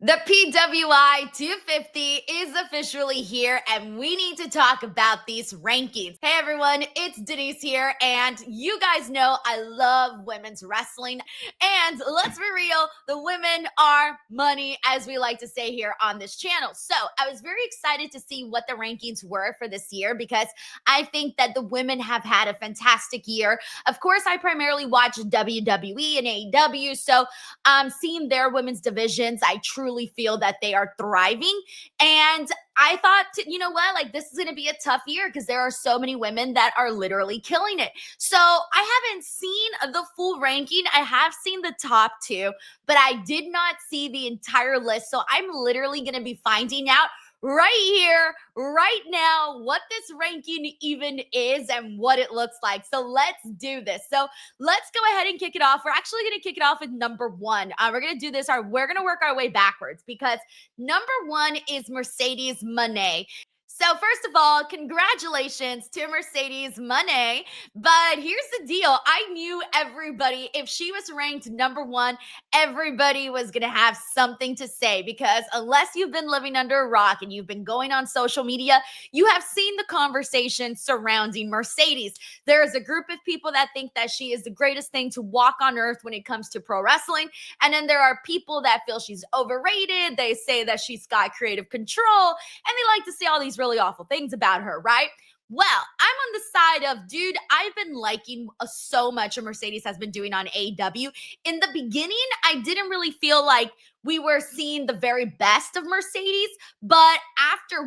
The PWI 250 is officially here, and we need to talk about these rankings. Hey everyone, it's Denise here, and you guys know I love women's wrestling. And let's be real, the women are money, as we like to say here on this channel. So I was very excited to see what the rankings were for this year because I think that the women have had a fantastic year. Of course, I primarily watch WWE and AEW, so seeing their women's divisions, I truly feel that they are thriving. And I thought, you know what, like this is going to be a tough year because there are so many women that are literally killing it. So I haven't seen the full ranking. I have seen the top two, but I did not see the entire list. So I'm literally going to be finding out right here, right now, what this ranking even is and what it looks like. So let's do this. So let's go ahead and kick it off. We're actually going to kick it off with number one. We're going to do this. We're going to work our way backwards because number one is Mercedes Mone. So first of all, congratulations to Mercedes Mone. But here's the deal. I knew everybody, if she was ranked number one, everybody was going to have something to say because unless you've been living under a rock and you've been going on social media, you have seen the conversation surrounding Mercedes. There is a group of people that think that she is the greatest thing to walk on earth when it comes to pro wrestling. And then there are people that feel she's overrated. They say that she's got creative control and they like to say all these really awful things about her, right? Well, I'm on the side of, dude, I've been liking so much what Mercedes has been doing on AEW. In the beginning, I didn't really feel like we were seeing the very best of Mercedes, but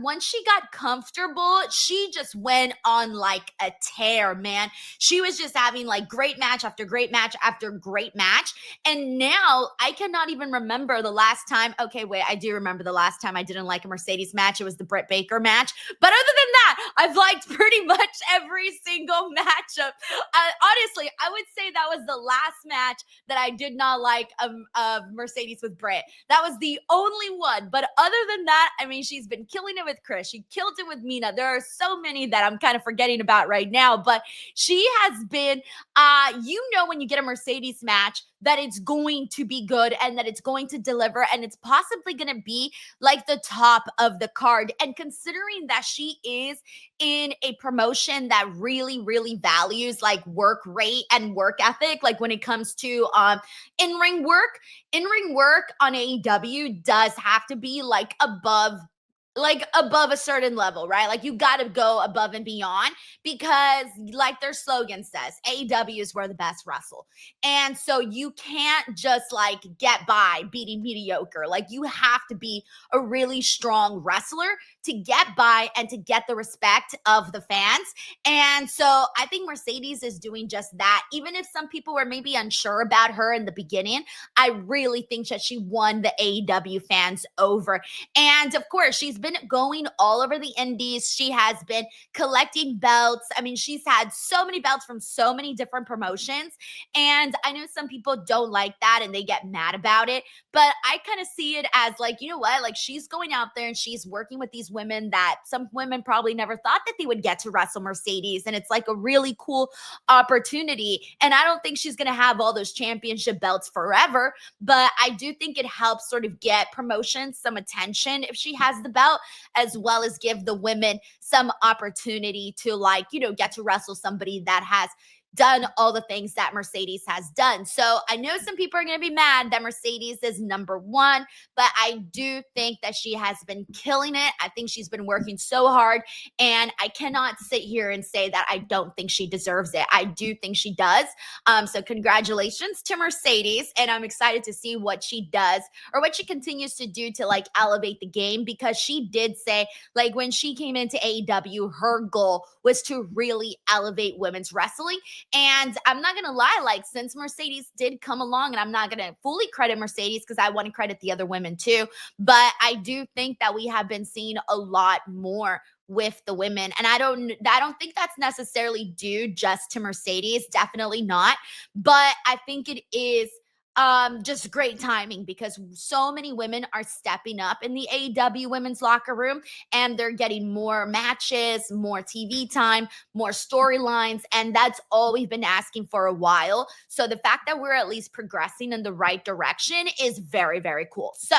once she got comfortable, she just went on like a tear, man. She was just having like great match after great match after great match. And now I cannot even remember the last time. Okay, wait, I do remember the last time I didn't like a Mercedes match. It was the Britt Baker match. But other than that, I've liked pretty much every single matchup. Honestly, I would say that was the last match that I did not like of Mercedes with Britt. That was the only one. But other than that, I mean, she's been killing it with Chris. She killed it with Mina. There are so many that I'm kind of forgetting about right now. But she has been, when you get a Mercedes match, that it's going to be good and that it's going to deliver and it's possibly going to be like the top of the card. And considering that she is in a promotion that really, really values like work rate and work ethic, like when it comes to in-ring work on AEW does have to be like above a certain level, right? Like you got to go above and beyond because like their slogan says, AEW is where the best wrestle. And so you can't just like get by beating mediocre. Like you have to be a really strong wrestler to get by and to get the respect of the fans. And so I think Mercedes is doing just that. Even if some people were maybe unsure about her in the beginning, I really think that she won the AEW fans over. And of course, she's been going all over the indies. She has been collecting belts. I mean, she's had so many belts from so many different promotions. And I know some people don't like that and they get mad about it. But I kind of see it as like, you know what? Like she's going out there and she's working with these women that some women probably never thought that they would get to wrestle Mercedes. And it's like a really cool opportunity. And I don't think she's going to have all those championship belts forever. But I do think it helps sort of get promotions some attention if she has the belt, as well as give the women some opportunity to like, get to wrestle somebody that has done all the things that Mercedes has done. So I know some people are going to be mad that Mercedes is number one, but I do think that she has been killing it. I think she's been working so hard, and I cannot sit here and say that I don't think she deserves it. I do think she does. So congratulations to Mercedes, and I'm excited to see what she does or what she continues to do to like elevate the game, because she did say like when she came into AEW, her goal was to really elevate women's wrestling. And I'm not going to lie, like since Mercedes did come along, and I'm not going to fully credit Mercedes because I want to credit the other women too, but I do think that we have been seeing a lot more with the women. And I don't think that's necessarily due just to Mercedes, definitely not. But I think it is just great timing because so many women are stepping up in the AEW women's locker room, and they're getting more matches, more TV time, more storylines, and that's all we've been asking for a while. So the fact that we're at least progressing in the right direction is very, very cool. So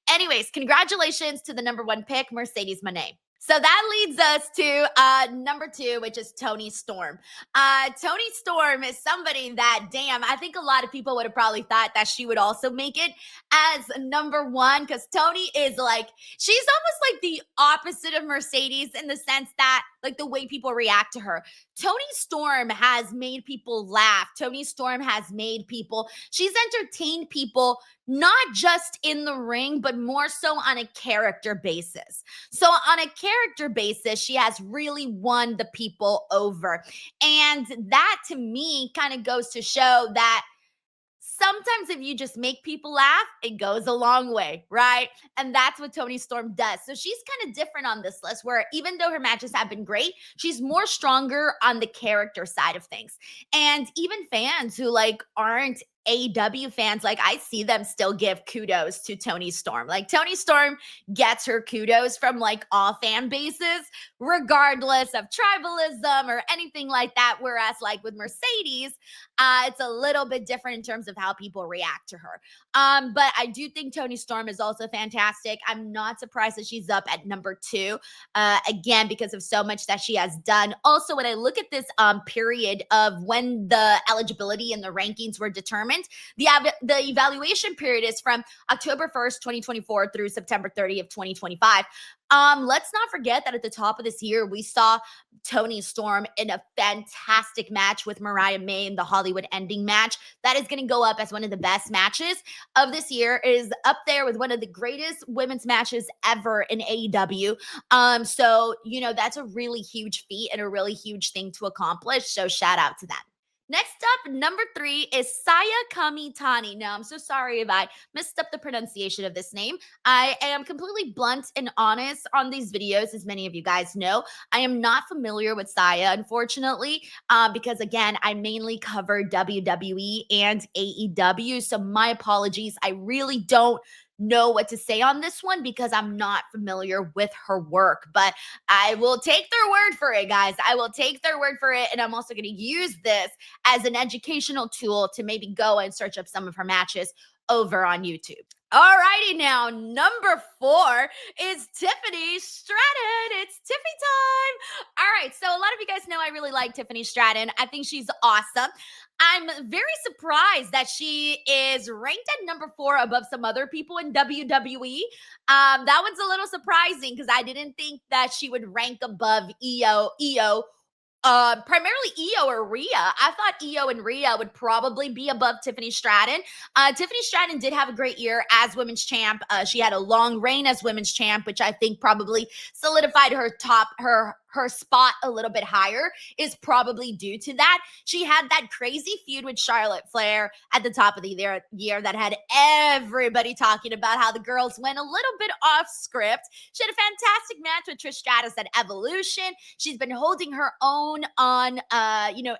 Anyways, congratulations to the number 1 pick, Mercedes Mone. So that leads us to number 2, which is Toni Storm. Toni Storm is somebody that, damn, I think a lot of people would have probably thought that she would also make it as number 1, because Toni is like, she's almost like the opposite of Mercedes in the sense that, like, the way people react to her. Toni Storm has made people laugh. Toni Storm has made people, she's entertained people not just in the ring, but more so on a character basis. So on a character basis, she has really won the people over. And that to me kind of goes to show that sometimes if you just make people laugh, it goes a long way, right? And that's what Toni Storm does. So she's kind of different on this list, where even though her matches have been great, she's more stronger on the character side of things. And even fans who like aren't AEW fans, like I see them still give kudos to Toni Storm. Like Toni Storm gets her kudos from like all fan bases, regardless of tribalism or anything like that. Whereas like with Mercedes, it's a little bit different in terms of how people react to her. But I do think Toni Storm is also fantastic. I'm not surprised that she's up at number 2, again, because of so much that she has done. Also, when I look at this period of when the eligibility and the rankings were determined, the evaluation period is from October 1st, 2024 through September 30th, 2025. Let's not forget that at the top of this year, we saw Toni Storm in a fantastic match with Mariah May in the Hollywood ending match. That is going to go up as one of the best matches of this year. It is up there with one of the greatest women's matches ever in AEW. So, you know, that's a really huge feat and a really huge thing to accomplish. So shout out to them. Next up, number 3 is Sareee Kamitani. Now, I'm so sorry if I messed up the pronunciation of this name. I am completely blunt and honest on these videos, as many of you guys know. I am not familiar with Sareee, unfortunately, because, again, I mainly cover WWE and AEW, so my apologies. I really don't know what to say on this one because I'm not familiar with her work, but I will take their word for it, guys. I will take their word for it, and I'm also going to use this as an educational tool to maybe go and search up some of her matches over on YouTube. All righty, now number 4 is Tiffany Stratton. It's Tiffy time. All right, so a lot of you guys know I really like Tiffany Stratton. I think she's awesome. I'm very surprised that she is ranked at number 4 above some other people in WWE. That one's a little surprising because I didn't think that she would rank above IYO. Primarily IYO or Rhea. I thought IYO and Rhea would probably be above Tiffany Stratton. Tiffany Stratton did have a great year as women's champ. She had a long reign as women's champ, which I think probably solidified her spot a little bit higher, is probably due to that. She had that crazy feud with Charlotte Flair at the top of the year that had everybody talking about how the girls went a little bit off script. She had a fantastic match with Trish Stratus at Evolution. She's been holding her own on,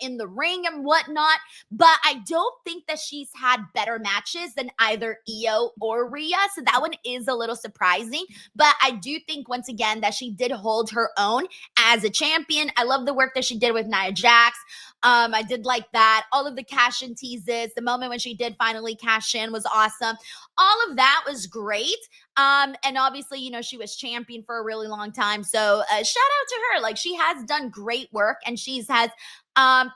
in the ring and whatnot, but I don't think that she's had better matches than either IYO or Rhea, so that one is a little surprising, but I do think, once again, that she did hold her own as a champion. I love the work that she did with Nia Jax. I did like that. All of the cash-in teases, the moment when she did finally cash in was awesome. All of that was great. And obviously, she was champion for a really long time. So shout out to her. Like, she has done great work, and she's has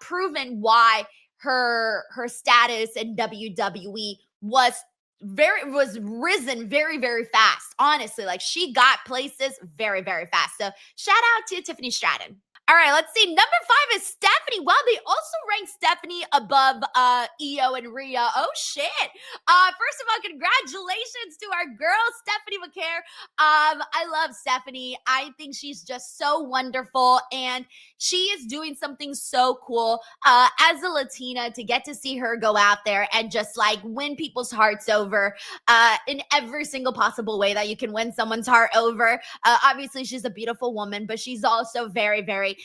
proven why her status in WWE was risen very, very fast. Honestly, like, she got places very, very fast. So shout out to Tiffany Stratton. All right, let's see. Number 5 is Stephanie. Wow, they also ranked Stephanie above IYO and Rhea. Oh, shit. First of all, congratulations to our girl, Stephanie Vaquer. I love Stephanie. I think she's just so wonderful, and she is doing something so cool as a Latina, to get to see her go out there and just like win people's hearts over in every single possible way that you can win someone's heart over. Obviously, she's a beautiful woman, but she's also very, very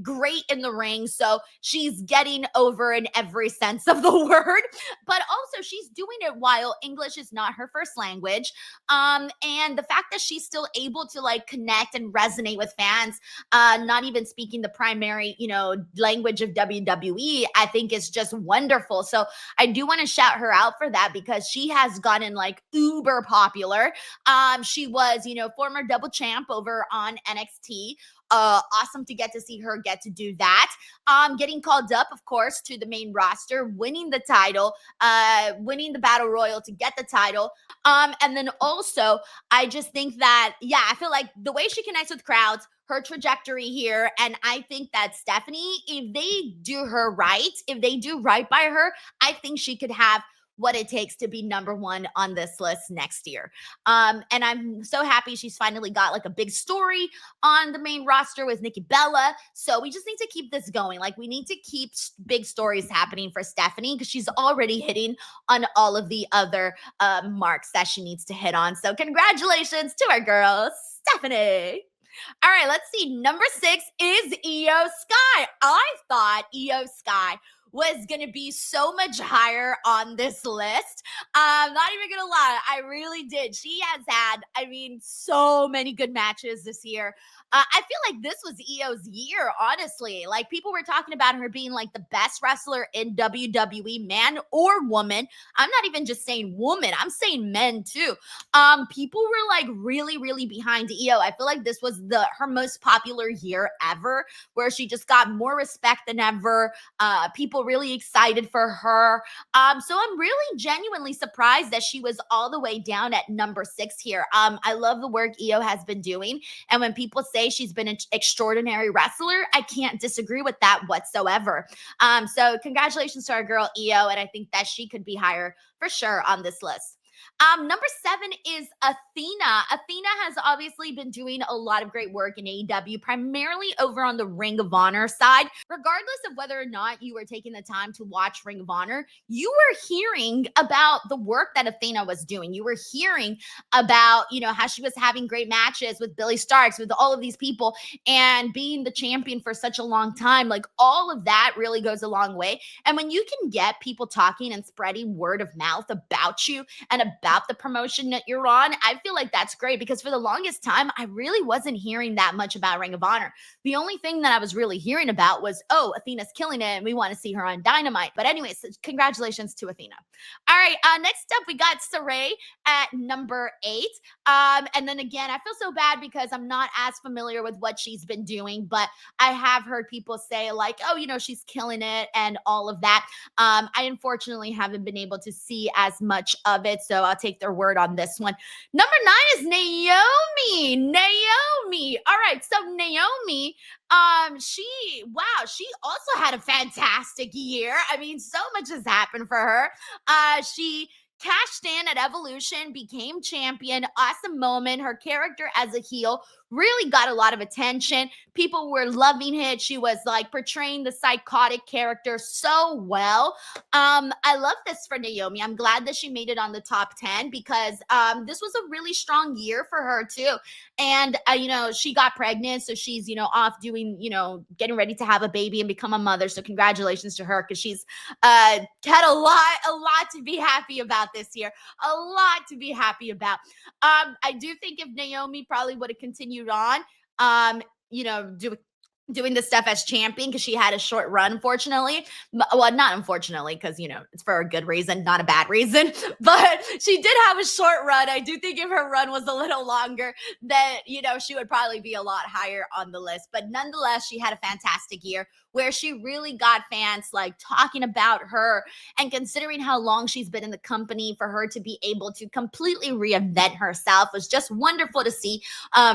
great in the ring. So she's getting over in every sense of the word. But also, she's doing it while English is not her first language. And the fact that she's still able to like connect and resonate with fans, not even speaking the primary, language of WWE, I think is just wonderful. So I do want to shout her out for that because she has gotten like uber popular. She was, former double champ over on NXT. Awesome to get to see her get to do that. Getting called up, of course, to the main roster, winning the title, winning the battle royal to get the title. And then also, I just think that, I feel like the way she connects with crowds, her trajectory here, and I think that Stephanie, if they do her right, if they do right by her, I think she could have what it takes to be number one on this list next year. And I'm so happy she's finally got like a big story on the main roster with Nikki Bella. So we just need to keep this going. Like we need to keep big stories happening for Stephanie because she's already hitting on all of the other marks that she needs to hit on. So congratulations to our girl, Stephanie. All right, let's see. Number 6 is IYO Sky. I thought IYO Sky was going to be so much higher on this list. I'm not even going to lie. I really did. She has had, so many good matches this year. I feel like this was IYO's year, honestly. Like people were talking about her being like the best wrestler in WWE, man or woman. I'm not even just saying woman. I'm saying men too. People were like really, really behind IYO. I feel like this was her most popular year ever, where she just got more respect than ever. People really excited for her. So I'm really genuinely surprised that she was all the way down at number 6 here. I love the work IYO has been doing. And when people say she's been an extraordinary wrestler, I can't disagree with that whatsoever. So congratulations to our girl IYO. And I think that she could be higher for sure on this list. Number 7 is Athena. Athena has obviously been doing a lot of great work in AEW, primarily over on the Ring of Honor side. Regardless of whether or not you were taking the time to watch Ring of Honor, you were hearing about the work that Athena was doing. You were hearing about, how she was having great matches with Billy Starks, with all of these people, and being the champion for such a long time. Like all of that really goes a long way. And when you can get people talking and spreading word of mouth about you and about the promotion that you're on, I feel like that's great because for the longest time, I really wasn't hearing that much about Ring of Honor. The only thing that I was really hearing about was, oh, Athena's killing it and we want to see her on Dynamite. But anyways, congratulations to Athena. All right, next up, we got Sareee at number 8. And then again, I feel so bad because I'm not as familiar with what she's been doing, but I have heard people say like, oh, she's killing it and all of that. I unfortunately haven't been able to see as much of it, so I'll take their word on this one. Number 9 is Naomi. Naomi. All right, so Naomi, she also had a fantastic year. So much has happened for her. She cashed in at Evolution, became champion. Awesome moment. Her character as a heel really got a lot of attention. People were loving it. She was like portraying the psychotic character so well. I love this for Naomi. I'm glad that she made it on the top 10 because this was a really strong year for her too. And, she got pregnant. So she's, off doing, getting ready to have a baby and become a mother. So congratulations to her because she's had a lot to be happy about this year. A lot to be happy about. I do think if Naomi probably would have continued on, doing the stuff as champion because she had a short run, unfortunately. Well, not unfortunately, because, it's for a good reason, not a bad reason. But she did have a short run. I do think if her run was a little longer, that, she would probably be a lot higher on the list. But nonetheless, she had a fantastic year where she really got fans like talking about her, and considering how long she's been in the company, for her to be able to completely reinvent herself was just wonderful to see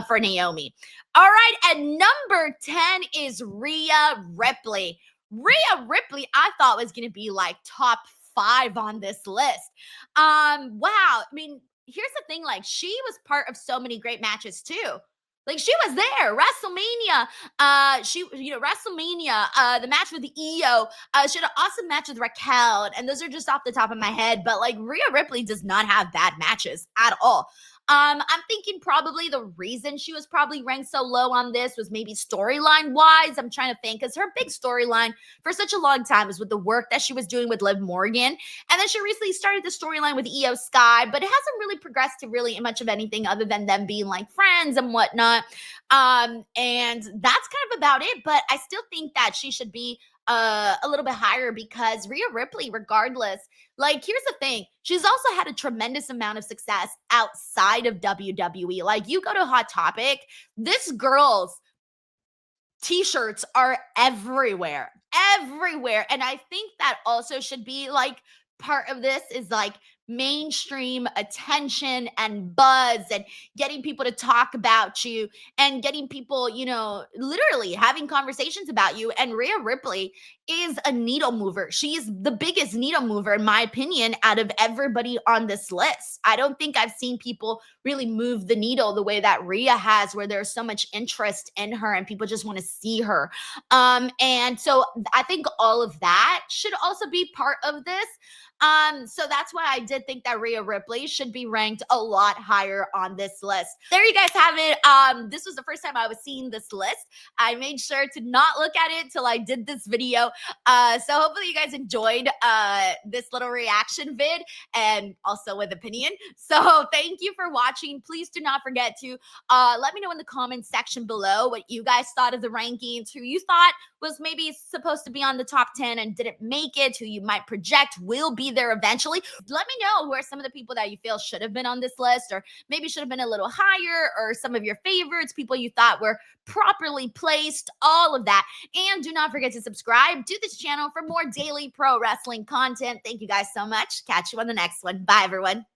for Naomi. All right, and number 10 is Rhea Ripley. Rhea Ripley, I thought was going to be like top 5 on this list. Wow. Here's the thing, like she was part of so many great matches too. Like she was there, WrestleMania. WrestleMania, the match with the IYO. She had an awesome match with Raquel, and those are just off the top of my head. But like Rhea Ripley does not have bad matches at all. I'm thinking probably the reason she was probably ranked so low on this was maybe storyline wise. I'm trying to think because her big storyline for such a long time was with the work that she was doing with Liv Morgan. And then she recently started the storyline with IYO Sky, but it hasn't really progressed to really much of anything other than them being like friends and whatnot. And that's kind of about it. But I still think that she should be a little bit higher because Rhea Ripley, regardless, like here's the thing, she's also had a tremendous amount of success outside of WWE. Like you go to Hot Topic, this girl's t-shirts are everywhere, and I think that also should be like part of this is like mainstream attention and buzz and getting people to talk about you and getting people, literally having conversations about you. And Rhea Ripley is a needle mover. She's the biggest needle mover, in my opinion, out of everybody on this list. I don't think I've seen people really move the needle the way that Rhea has, where there's so much interest in her and people just want to see her. And so I think all of that should also be part of this. So that's why I did think that Rhea Ripley should be ranked a lot higher on this list. There you guys have it. This was the first time I was seeing this list. I made sure to not look at it till I did this video. So hopefully you guys enjoyed this little reaction vid and also with opinion. So thank you for watching. Please do not forget to let me know in the comments section below what you guys thought of the rankings, who you thought was maybe supposed to be on the top 10 and didn't make it, who you might project will be there eventually. Let me know who are some of the people that you feel should have been on this list, or maybe should have been a little higher, or some of your favorites, people you thought were properly placed, all of that. And do not forget to subscribe to this channel for more daily pro wrestling content. Thank you guys so much. Catch you on the next one. Bye, everyone.